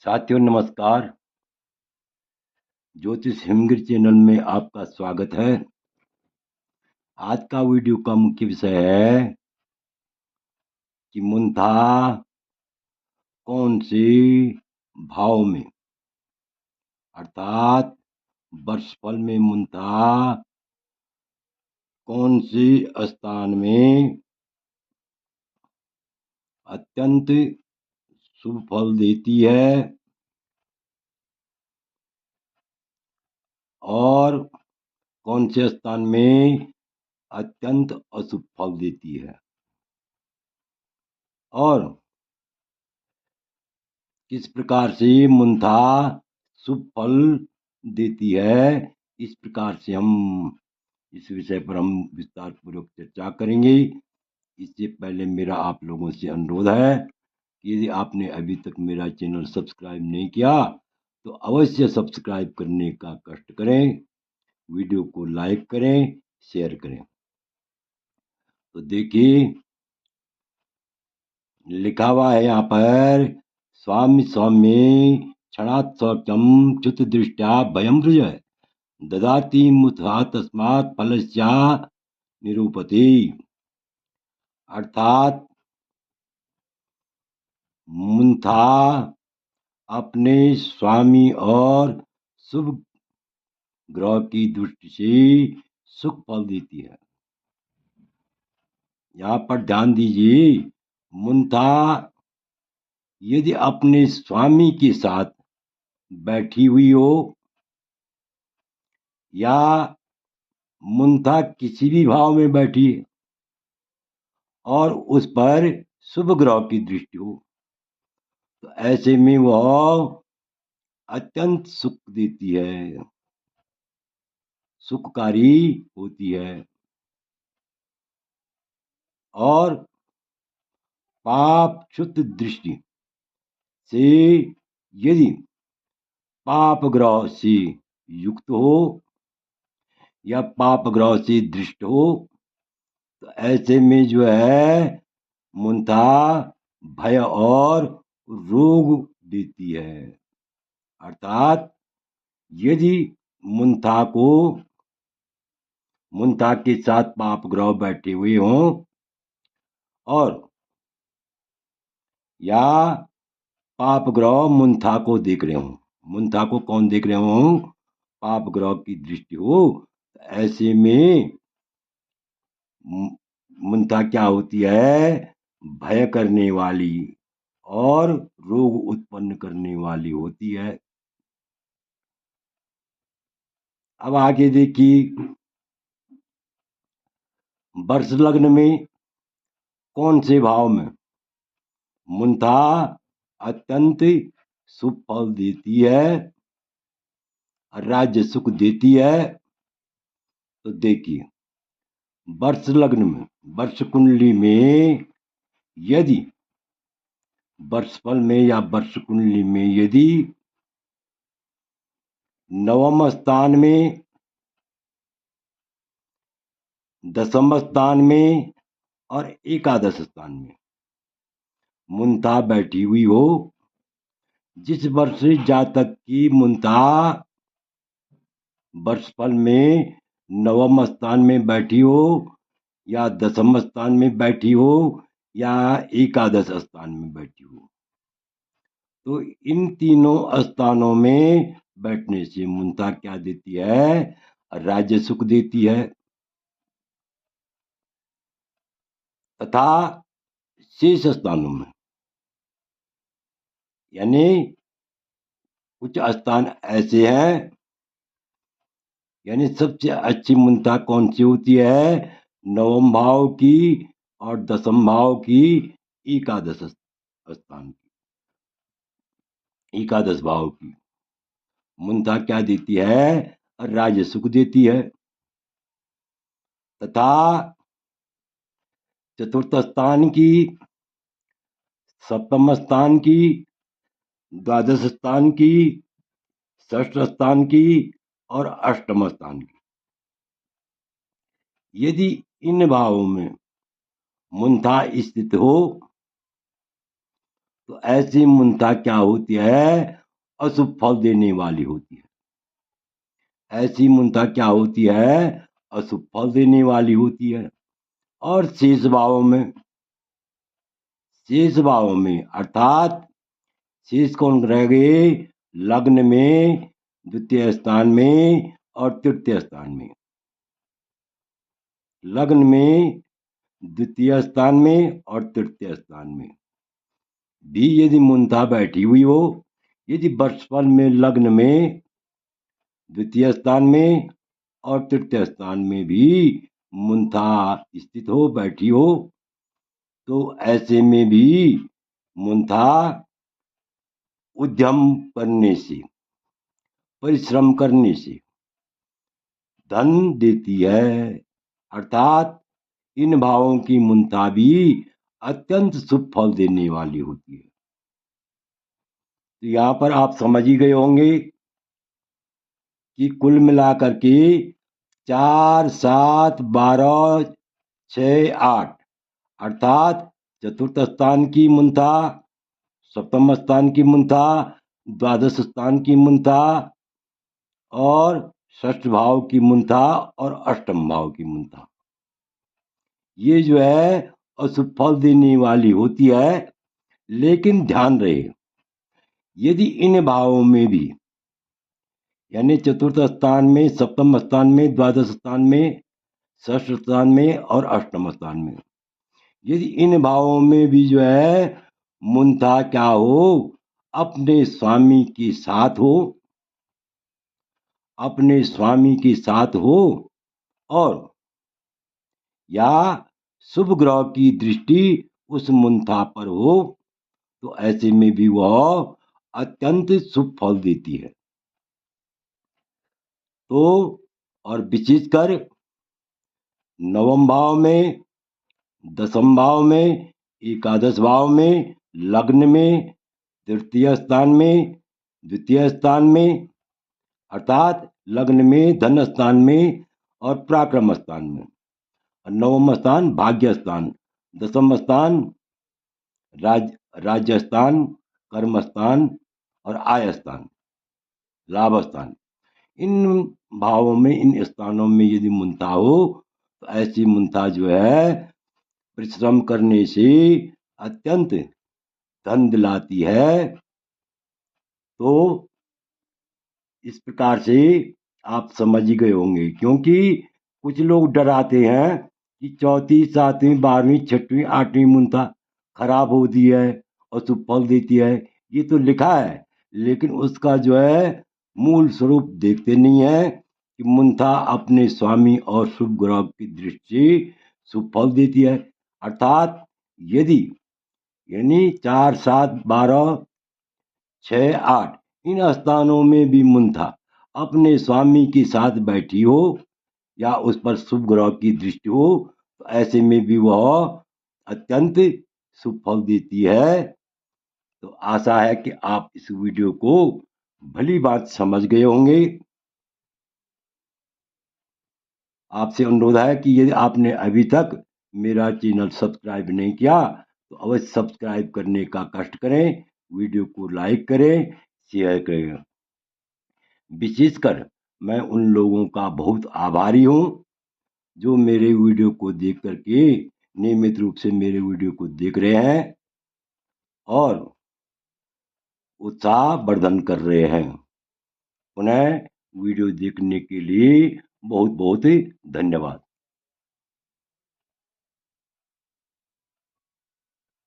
साथियों नमस्कार। ज्योतिष हिमगिर चैनल में आपका स्वागत है। आज का वीडियो का मुख्य विषय है कि मुंथा कौन से भाव में अर्थात वर्षफल में मुंथा कौन से स्थान में अत्यंत शुभ फल देती है और कौन से स्थान में अत्यंत अशुभ फल देती है और किस प्रकार से मुंथा शुभ फल देती है। इस प्रकार से इस विषय पर हम विस्तार पूर्वक चर्चा करेंगे। इससे पहले मेरा आप लोगों से अनुरोध है कि यदि आपने अभी तक मेरा चैनल सब्सक्राइब नहीं किया तो अवश्य सब्सक्राइब करने का कष्ट करें, वीडियो को लाइक करें, शेयर करें। तो देखिए लिखा हुआ है यहाँ पर, स्वामी सौम्ये क्षणात् शौचम च्युत दृष्टया भयम सृज ददाति मुथा तस्मात् फलस्या निरूपति। अर्थात मुंथा अपने स्वामी और शुभ ग्रह की दृष्टि से सुख फल देती है। यहाँ पर ध्यान दीजिए, मुंथा यदि अपने स्वामी के साथ बैठी हुई हो या मुंथा किसी भी भाव में बैठी है और उस पर शुभ ग्रह की दृष्टि हो तो ऐसे में वह अत्यंत सुख देती है, सुखकारी होती है। और पाप क्षुत दृष्टि से यदि पाप ग्रह से युक्त हो या पाप ग्रह से दृष्ट हो तो ऐसे में जो है मुंथा भय और रोग देती है। अर्थात यदि मुंथा के साथ पाप ग्रह बैठे हुए हों और या पाप ग्रह मुंथा को देख रहे हों, मुंथा को कौन देख रहे हों, पाप ग्रह की दृष्टि हो, ऐसे में मुंथा क्या होती है, भय करने वाली और रोग उत्पन्न करने वाली होती है। अब आगे देखिए, वर्ष लग्न में कौन से भाव में मुंथा अत्यंत शुभ फल देती है, राज्य सुख देती है। तो देखिए वर्ष लग्न में, वर्ष कुंडली में यदि वर्षफल में या वर्ष कुंडली में यदि नवम स्थान में, दसम स्थान में और एकादश स्थान में मुंथा बैठी हुई हो, जिस वर्ष जातक की मुंथा वर्षफल में नवम स्थान में बैठी हो या दसम स्थान में बैठी हो या एकादश स्थान में बैठी हो, तो इन तीनों स्थानों में बैठने से मुंथा क्या देती है, राज्य सुख देती है। तथा शेष स्थानों में यानी कुछ स्थान ऐसे हैं, यानी सबसे अच्छी मुंथा कौन सी होती है, नवम भाव की और दसम भाव की, एकादश स्थान की, एकादश भाव की मुंथा क्या देती है, राज्य सुख देती है। तथा चतुर्थ स्थान की, सप्तम स्थान की, द्वादश स्थान की, षष्ठ स्थान की और अष्टम स्थान की, यदि इन भावों में मुंथा स्थित हो तो ऐसी मूर्ता क्या होती है? अशुभ फल देने वाली होती है। ऐसी मूर्ता क्या होती है? अशुभ फल देने वाली होती है। और शेष भावों में अर्थात शेष कौन रह गए? लग्न में, द्वितीय स्थान में और तृतीय स्थान में। लग्न में, द्वितीय स्थान में और तृतीय स्थान में भी यदि मूर्ता बैठी हुई हो, यदि वर्षफल में लग्न में, द्वितीय स्थान में और तृतीय स्थान में भी मूर्ता स्थित हो, बैठी हो, तो ऐसे में भी मूर्ता उद्यम करने से, परिश्रम करने से धन देती है। अर्थात इन भावों की मूर्ता भी अत्यंत शुभ फल देने वाली होती है। तो यहाँ पर आप समझ ही गए होंगे कि कुल मिलाकर के 4, 7, 12, 6, 8 अर्थात चतुर्थ स्थान की मूर्ता, सप्तम स्थान की मूर्ता, द्वादश स्थान की मूर्ता और षष्ठ भाव की मूर्ता और अष्टम भाव की मूर्ता, ये जो है अशुभ फल देने वाली होती है। लेकिन ध्यान रहे, यदि इन भावों में भी, यानी चतुर्थ स्थान में, सप्तम स्थान में, द्वादश स्थान में, षष्ठ स्थान में और अष्टम स्थान में, यदि इन भावों में भी जो है मूर्ता क्या हो? अपने स्वामी के साथ हो, अपने स्वामी के साथ हो, और या शुभ ग्रह की दृष्टि उस मूर्ता पर हो, तो ऐसे में भी वह अत्यंत शुभ फल देती है। तो और विशेषकर नवम भाव में, दसम भाव में, एकादश भाव में, लग्न में, तृतीय स्थान में, द्वितीय स्थान में अर्थात लग्न में, धन स्थान में और पराक्रम स्थान में, नवम स्थान भाग्य स्थान, दसम स्थान राज्य स्थान, कर्म स्थान और आय स्थान, लाभ स्थान। इन भावों में, इन स्थानों में यदि मूर्ता हो, तो ऐसी मूर्ता जो है परिश्रम करने से अत्यंत धन दिलाती है। तो इस प्रकार से आप समझ ही गए होंगे, क्योंकि कुछ लोग डराते हैं कि चौथी, सातवीं, 12वीं, 6वीं, 8वीं मूर्ता खराब होती है और शुभ फल देती है। ये तो लिखा है, लेकिन उसका जो है मूल स्वरूप देखते नहीं है कि मूर्ता अपने स्वामी और शुभ ग्रह की दृष्टि से शुभ फल देती है। अर्थात यदि, यानी 4, 7, 12, 6, 8 इन स्थानों में भी मूर्ता अपने स्वामी के साथ बैठी हो या उस पर शुभ ग्रह की दृष्टि हो, तो ऐसे में भी वह अत्यंत शुभ फल देती है। तो आशा है कि आप इस वीडियो को भली बात समझ गए होंगे। आपसे अनुरोध है कि यदि आपने अभी तक मेरा चैनल सब्सक्राइब नहीं किया, तो अवश्य सब्सक्राइब करने का कष्ट करें, वीडियो को लाइक करें, शेयर करें। विशेषकर मैं उन लोगों का बहुत आभारी हूँ जो मेरे वीडियो को देख करके नियमित रूप से मेरे वीडियो को देख रहे हैं और उत्साह वर्धन कर रहे हैं। पुनः वीडियो देखने के लिए बहुत बहुत धन्यवाद।